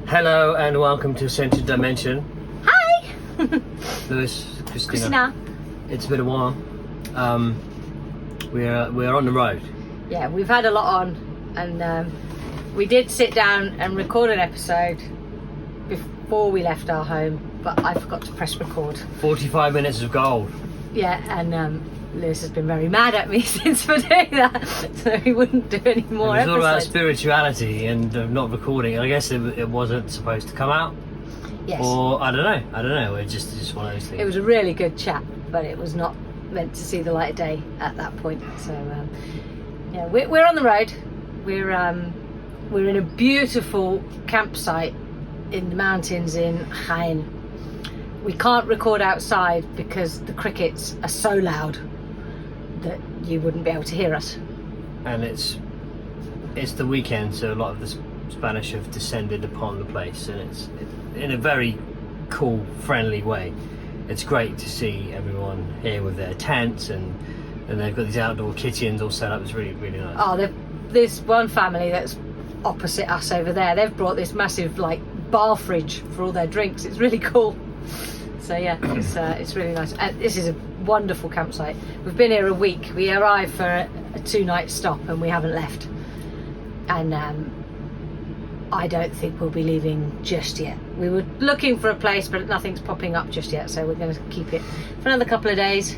Hello and welcome to Centered Dimension. Hi! Lewis, Kristiina. It's been a while. We're on the road. Yeah, we've had a lot on, and we did sit down and record an episode before we left our home, but I forgot to press record. 45 minutes of gold. Yeah, and Lewis has been very mad at me since for doing that, so he wouldn't do any more It was all about episodes. spirituality and not recording. I guess it wasn't supposed to come out. Yes. Or I don't know. It's just one of those things. It was a really good chat, but it was not meant to see the light of day at that point. So yeah, we're on the road. We're in a beautiful campsite in the mountains in Jaén. We can't record outside because the crickets are so loud that you wouldn't be able to hear us. And it's the weekend, so a lot of the Spanish have descended upon the place, and it's in a very cool, friendly way. It's great to see everyone here with their tents, and they've got these outdoor kitchens all set up. It's really, really nice. Oh, there's one family that's opposite us over there. They've brought this massive bar fridge for all their drinks. It's really cool. So yeah, it's really nice. And this is a wonderful campsite. We've been here a week. We arrived for a 2-night stop and we haven't left. And I don't think we'll be leaving just yet. We were looking for a place, but nothing's popping up just yet. So we're going to keep it for another couple of days.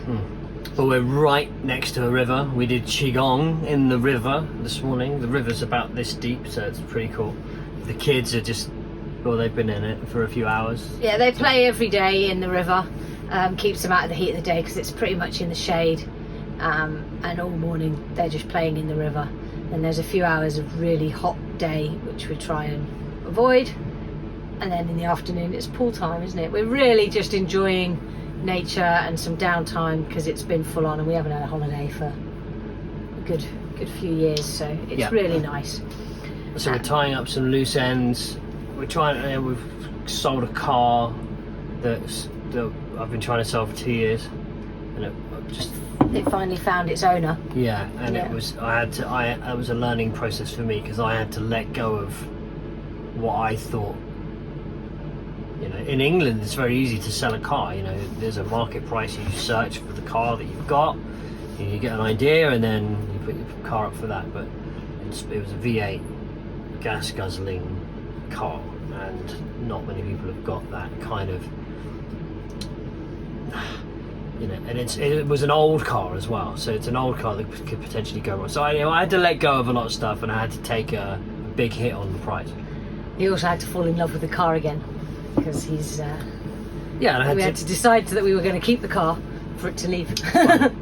But we're right next to a river. We did Qigong in the river this morning. The river's about this deep, so it's pretty cool. The kids are they've been in it for a few hours. Yeah, they play every day in the river. Keeps them out of the heat of the day because it's pretty much in the shade. And all morning they're just playing in the river. And there's a few hours of really hot day, which we try and avoid. And then in the afternoon it's pool time, isn't it? We're really just enjoying nature and some downtime because it's been full on and we haven't had a holiday for a good few years, so it's really nice. So we're tying up some loose ends. We've sold a car that I've been trying to sell for 2 years, and it finally found its owner. Yeah, and it was it was a learning process for me because I had to let go of what I thought. In England it's very easy to sell a car. There's a market price. You search for the car that you've got, you get an idea, and then you put your car up for that. But it was a V8 gas guzzling car, and not many people have got that kind of. And it was an old car as well, so it's an old car that could potentially go wrong. So I had to let go of a lot of stuff, and I had to take a big hit on the price. He also had to fall in love with the car again because he's. We had to decide that we were going to keep the car for it to leave.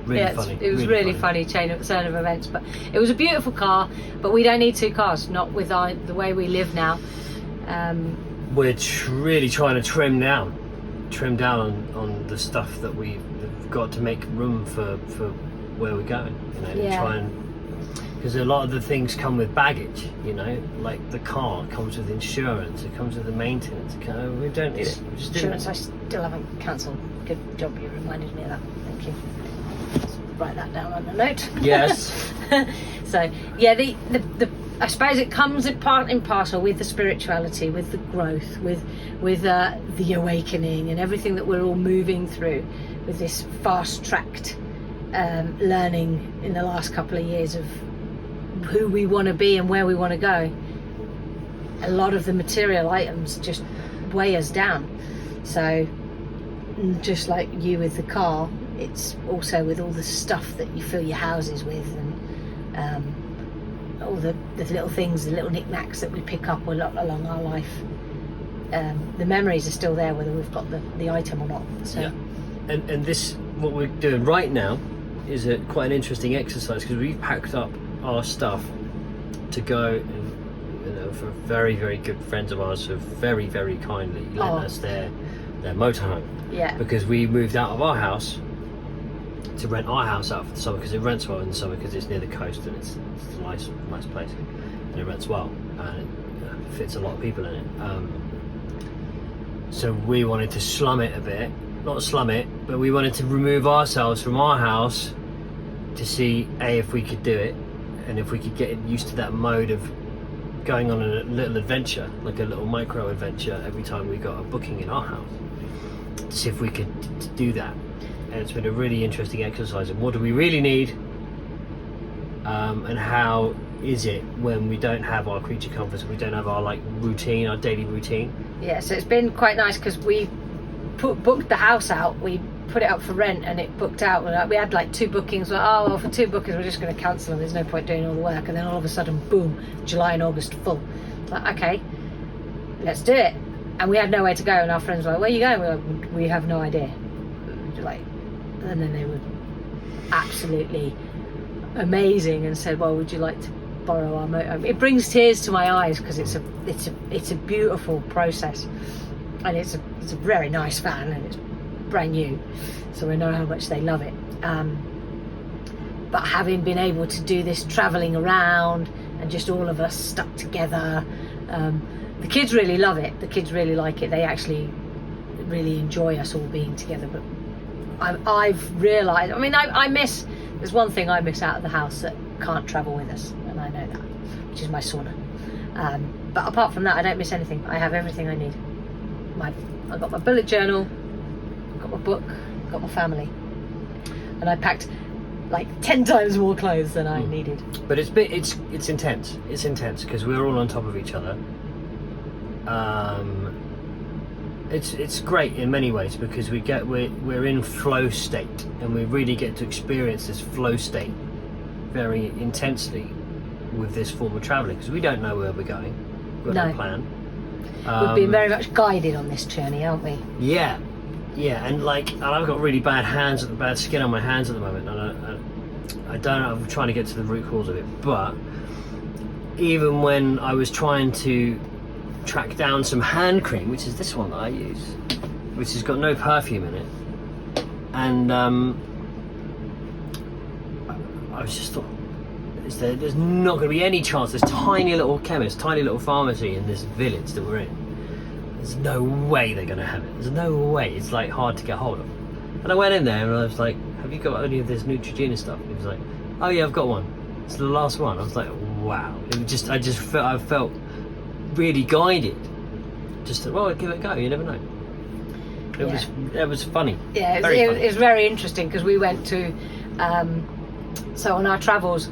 Really funny. It was really funny turn of events, but it was a beautiful car. But we don't need 2 cars, not with the way we live now. We're really trying to trim down on the stuff that we've got to make room for where we're going. Because a lot of the things come with baggage. Like the car comes with insurance, it comes with the maintenance. We don't need it. Insurance I still haven't cancelled. Good job you reminded me of that. Thank you. Let's write that down on the note. Yes. So yeah, the I suppose it comes in part and parcel with the spirituality, with the growth, with the awakening and everything that we're all moving through with this fast-tracked learning in the last couple of years of who we want to be and where we want to go. A lot of the material items just weigh us down. So just like you with the car, it's also with all the stuff that you fill your houses with, and all the little things, the little knickknacks that we pick up along our life. The memories are still there whether we've got the item or not. So. Yeah. And this, what we're doing right now, is quite an interesting exercise because we've packed up our stuff to go, and for very, very good friends of ours who have very, very kindly lent us their motorhome. Yeah. Because we moved out of our house to rent our house out for the summer because it rents well in the summer because it's near the coast and it's a nice place and it rents well and it fits a lot of people in it. So we wanted to slum it a bit. Not slum it, but we wanted to remove ourselves from our house to see if we could do it, and if we could get used to that mode of going on a little adventure, like a little micro adventure every time we got a booking in our house, to see if we could do that. And it's been a really interesting exercise of what do we really need, and how is it when we don't have our creature comforts, we don't have our like routine, our daily routine. Yeah, so it's been quite nice because we booked the house out, we put it up for rent and it booked out. We had like 2 bookings, like, oh well, for 2 bookings we're just going to cancel them, there's no point doing all the work. And then all of a sudden, boom, July and August full. Like, okay, let's do it. And we had nowhere to go, and our friends were like, where are you going? We were like, we have no idea. Like, and then they were absolutely amazing and said, well, would you like to borrow our motorhome? It brings tears to my eyes because it's a beautiful process, and it's a very nice van, and it's brand new, so we know how much they love it. But having been able to do this travelling around and just all of us stuck together, the kids really love it. The kids really like it. They actually really enjoy us all being together. But I've realised, I mean, there's one thing I miss out of the house that can't travel with us, and I know that, which is my sauna. But apart from that, I don't miss anything. I have everything I need. I've got my bullet journal, I've got my book, I've got my family, and I packed like 10 times more clothes than I needed. But it's intense. It's intense because we're all on top of each other. It's great in many ways because we're in flow state, and we really get to experience this flow state very intensely with this form of travelling because we don't know where we're going. We've got no plan. We've been very much guided on this journey, aren't we? Yeah, and I've got really bad skin on my hands at the moment, and I don't know. I'm trying to get to the root cause of it, but even when I was trying to track down some hand cream, which is this one that I use, which has got no perfume in it, and I was just thought, there's not going to be any chance. This tiny little chemist, tiny little pharmacy in this village that we're in, there's no way they're going to have it. There's no way. It's like hard to get hold of. And I went in there and I was like, have you got any of this Neutrogena stuff? And he was like, oh yeah, I've got one. It's the last one. I was like, wow. I felt really guided. Just thought, well, give it a go. You never know. It was funny. Yeah, funny. It was very interesting because we went to, so on our travels,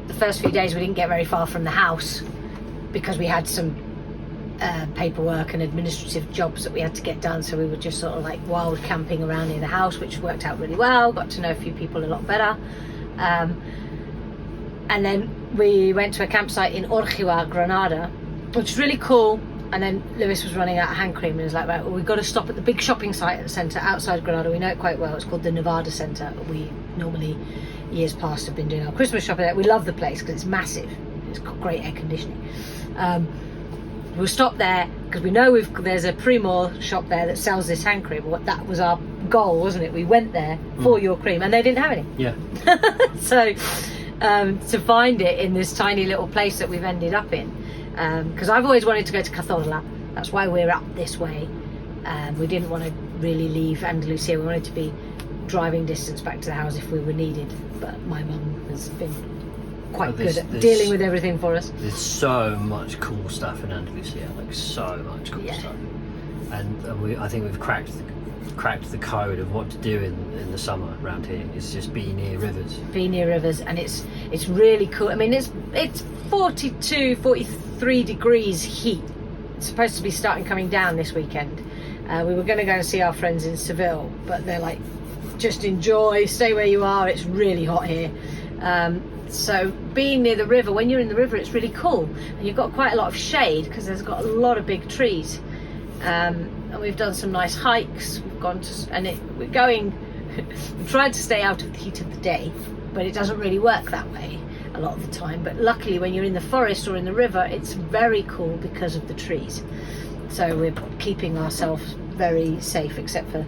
the first few days we didn't get very far from the house because we had some paperwork and administrative jobs that we had to get done, so we were just sort of like wild camping around near the house, which worked out really well. Got to know a few people a lot better, and then we went to a campsite in Orchiwa, Granada, which is really cool. And then Lewis was running out of hand cream and was like, right, well, we've got to stop at the big shopping site at the centre outside Granada. We know it quite well. It's called the Nevada Centre. We normally, years past, have been doing our Christmas shopping there. We love the place because it's massive. It's got great air conditioning. We'll stop there because we know there's a Primor shop there that sells this hand cream. That was our goal, wasn't it? We went there for your cream and they didn't have any. Yeah. So to find it in this tiny little place that we've ended up in, because I've always wanted to go to Cazorla. That's why we're up this way. We didn't want to really leave Andalucia. We wanted to be driving distance back to the house if we were needed. But my mum has been quite good at dealing with everything for us. There's so much cool stuff in Andalusia, like so much cool stuff. And I think we've cracked the code of what to do in the summer around here. It's just be near rivers. Be near rivers, and it's really cool. I mean, it's 42, 43 degrees heat. It's supposed to be coming down this weekend. We were going to go and see our friends in Seville, but they're like, just enjoy, stay where you are. It's really hot here. So being near the river, when you're in the river, it's really cool, and you've got quite a lot of shade because there's got a lot of big trees. And we've done some nice hikes. We've gone to, we're going. We've tried to stay out of the heat of the day, but it doesn't really work that way a lot of the time. But luckily, when you're in the forest or in the river, it's very cool because of the trees. So we're keeping ourselves very safe, except for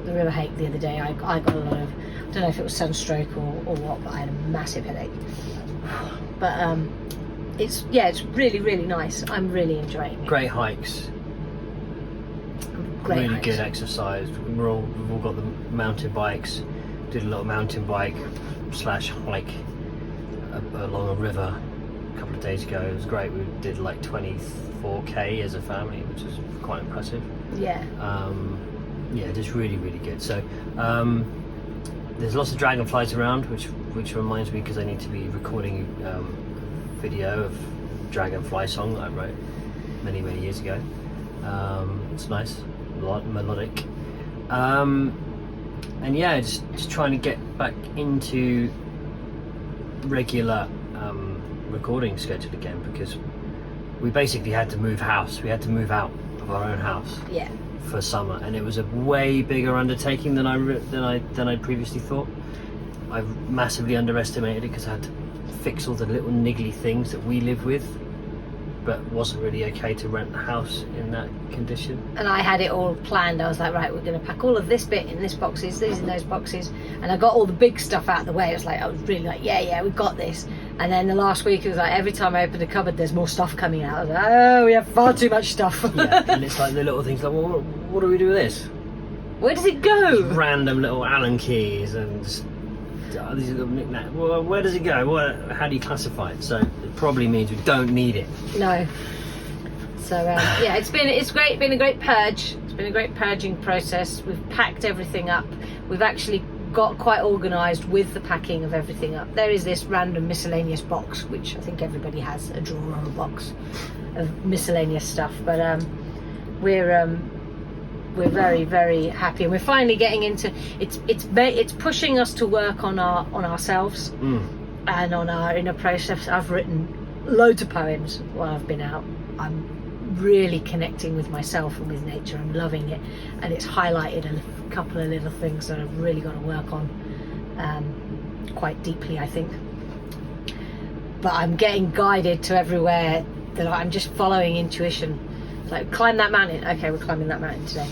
the river hike the other day. I got a lot of, I don't know if it was sunstroke or what, but I had a massive headache. But it's really, really nice. I'm really enjoying it. Great hikes. Really good exercise. We've all got the mountain bikes. Did a little mountain bike / hike along a river. a couple of days ago. It was great. We did like 24k as a family, which is quite impressive. Yeah. Yeah, just really, really good. So there's lots of dragonflies around, which reminds me because I need to be recording video of dragonfly song that I wrote many years ago. It's nice, melodic, and yeah, just trying to get back into regular recording schedule again, because we basically had to move house. We had to move out of our own house. Yeah. For summer, and it was a way bigger undertaking than I previously thought. I've massively underestimated it because I had to fix all the little niggly things that we live with, but wasn't really okay to rent a house in that condition. And I had it all planned. I was like, right, we're going to pack all of this bit in this boxes, these in those boxes, and I got all the big stuff out of the way. It was like, I was really like, yeah, we got this. And then the last week, it was like every time I opened a cupboard, there's more stuff coming out. I was like, oh, we have far too much stuff. Yeah, and it's like the little things like, well, what do we do with this? Where does it go? Just random little Allen keys and just, these little knickknacks. Well, where does it go? How do you classify it? So it probably means we don't need it. No. So yeah, it's great. Been a great purge. It's been a great purging process. We've packed everything up. We've actually got quite organised with the packing of everything up. There is this random miscellaneous box, which I think everybody has, a drawer or a box of miscellaneous stuff. But we're very, very happy, and we're finally getting into it's pushing us to work on ourselves and on our inner process. I've written loads of poems while I've been out. I'm really connecting with myself and with nature. I'm loving it, and it's highlighted a couple of little things that I've really got to work on quite deeply, I think. But I'm getting guided to everywhere that I'm just following intuition. Like, climb that mountain. Okay, we're climbing that mountain today.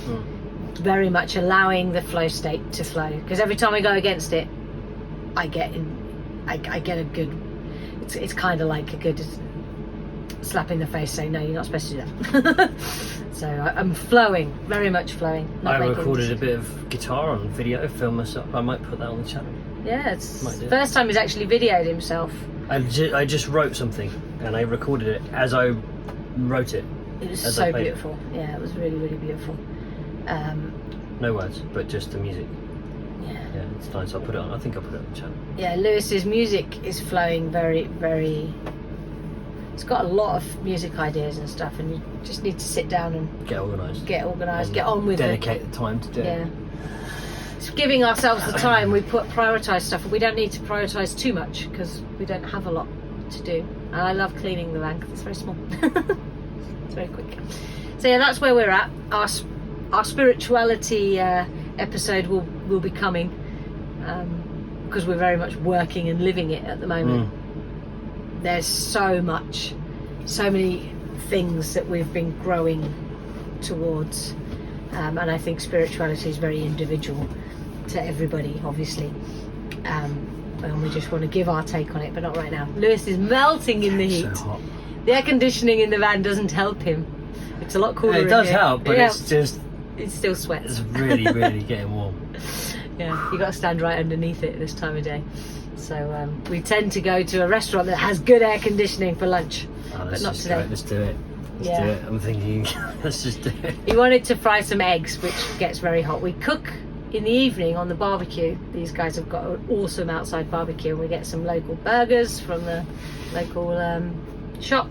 Very much allowing the flow state to flow, because every time I go against it, I get a good. It's kind of like a good slap in the face saying, no, you're not supposed to do that. So I'm flowing, very much flowing. I recorded a bit of guitar on video, film myself. I might put that on the channel. Yeah, it's the first time he's actually videoed himself. I just wrote something and I recorded it as I wrote it. It was so beautiful. Yeah, it was really, really beautiful. No words, but just the music. Yeah, it's nice. I'll put it on. I think I'll put it on the channel. Yeah, Lewis's music is flowing very, very. It's got a lot of music ideas and stuff, and you just need to sit down and get organised. Get on with it. Dedicate the time to do it. Yeah. It's giving ourselves the time. We prioritise stuff, but we don't need to prioritise too much because we don't have a lot to do. And I love cleaning the van because it's very small. It's very quick. So yeah, that's where we're at. Our spirituality episode will be coming because we're very much working and living it at the moment. There's so many things that we've been growing towards, and I think spirituality is very individual to everybody, obviously, and we just want to give our take on it, but not right now. Lewis is melting in the heat. So hot. The air conditioning in the van doesn't help him. It's a lot cooler. It does help, but it's just... It still sweats. It's really, really getting warm. Yeah, you got to stand right underneath it this time of day. So we tend to go to a restaurant that has good air conditioning for lunch, but not today. Let's do it. Let's do it. I'm thinking, let's just do it. He wanted to fry some eggs, which gets very hot. We cook in the evening on the barbecue. These guys have got an awesome outside barbecue, and we get some local burgers from the local shop.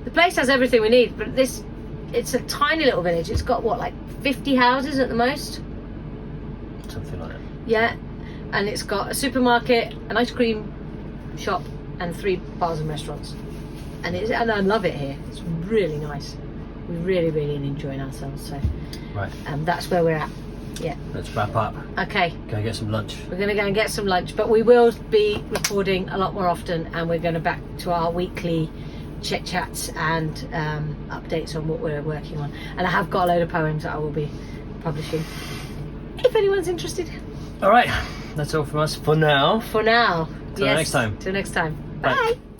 The place has everything we need, but it's a tiny little village. It's got like 50 houses at the most. Something like that. Yeah, and it's got a supermarket, an ice cream shop, and 3 bars and restaurants. And I love it here. It's really nice. We're really, really enjoying ourselves. So, right. That's where we're at. Yeah. Let's wrap up. Okay. Go and get some lunch. We're going to go and get some lunch, but we will be recording a lot more often, and we're going to back to our weekly chit chats and updates on what we're working on. And I have got a load of poems that I will be publishing if anyone's interested. All right, that's all from us for now. Till next time. Till next time. Bye. Bye.